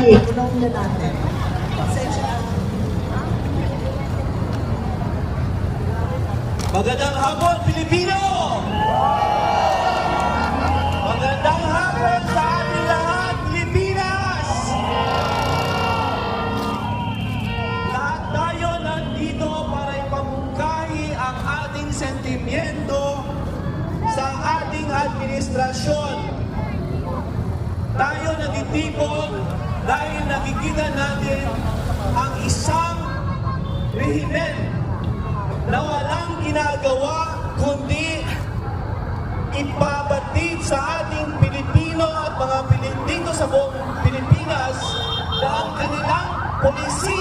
Una natin. Magandang hapon, Pilipino! Magandang hapon sa ating lahat, Pilipinas! Lahat tayo nandito para ipamungkahi ang ating sentimiento sa ating administrasyon. Tayo nagtitipon dahil nakikita natin ang isang rehimen na walang ginagawa kundi ipabatid sa ating Pilipino at mga Pilipino sa buong Pilipinas na ang kanilang polisi